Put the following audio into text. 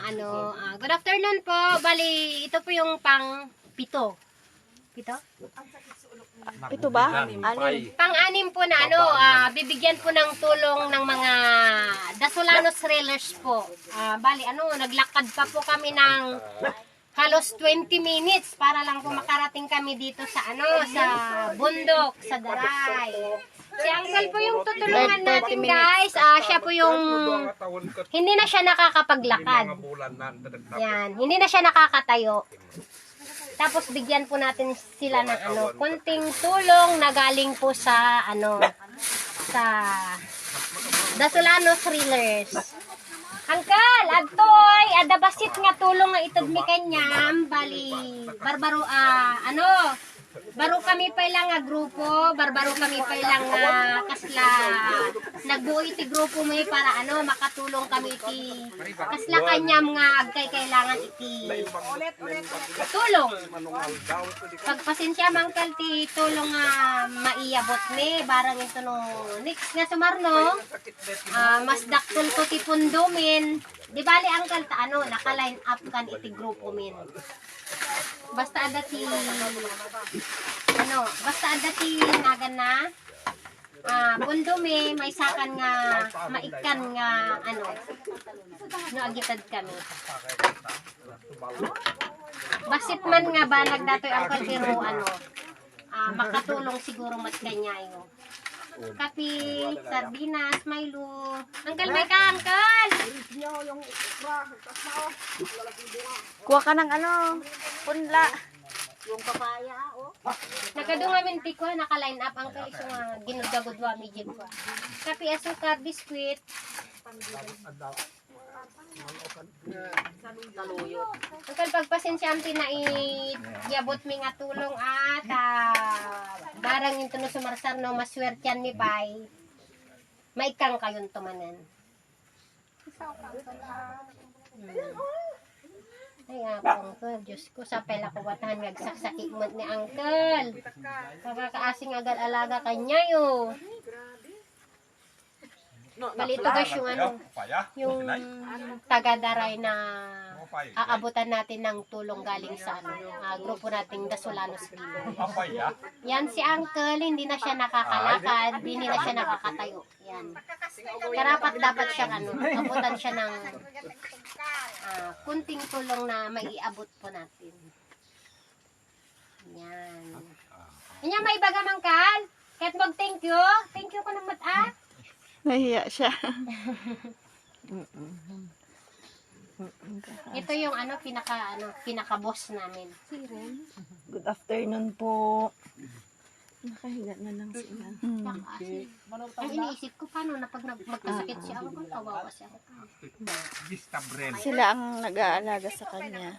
Good afternoon po. Bali, ito po yung pang-pito. Pito? Ito ba? Anim. Pang-anim po na bibigyan po ng tulong ng mga Dasolanos Trailers po. Bali, naglakad pa po kami ng halos 20 minutes para lang po makarating kami dito sa sa bundok, sa Daray. Si Uncle po yung tutulungan natin, guys. Siya po yung hindi na siya nakakapaglakad. Yan, hindi na siya nakakatayo. Tapos bigyan po natin sila ng konting tulong na galing po sa sa Dasolanos Trailers. Uncle, adtoy, adabasit nga tulong nga itod mi kanyam, bali barbaro baro kami pa lang nga grupo, barbaro kami pa lang nga kasla nagbuo iti grupo mo para makatulong kami iti kasla kanyam nga agkay kailangan iti tulong. Pagpasensya mangkal ti tulong nga maiabot ni barang ito no next nga sumarno mas daktol ko ti pundo min. Di bali angkal ta naka-line up kan iti grupo min. Basta ada ti nagan na bundo may sakan nga maikan nga agitad kami. Basit man nga ba nagdatoy ang pero makatulong siguro mat kanyayo. Kapi, sardinas, Milo. Uncle, may ka, Uncle! Kuha ka ng punla. Yung papaya, Nakadungamin ti ko, naka-line up, Uncle. Iso nga, ginudagudwa, medyo ko. Kapi, asukar, biskwit. Uncle, pagpasensyam tinaiabot mi nga tulong at barang ito no sumarsar no maswertyan mi bay maikang kayon tumanan. Ay nga po, Uncle. Diyos ko, sa pela ko watahan ngagsaksaki mo ni Uncle. Pagkakaasing agad alaga kanya yo. Balito guys yung taga-Daray na aabutan natin ng tulong galing sa grupo nating Dasolanos Trailers. Yan si Uncle, hindi na siya nakakalakad, hindi na siya nakakatayo. Yan. Karapat dapat siyang abutan siya ng kunting tulong na maiabot po natin. Yan. Yan may baga Mangkal. Kahit mag-thank you. Thank you ko ng mata. Nahiya siya. Ito yung pinaka-boss namin. Good afternoon po. Nakahiga na lang sila. Ang iniisip ko, paano na pag magkasakit siya, kawawa siya. Sila ang nag-aalaga sa kanya.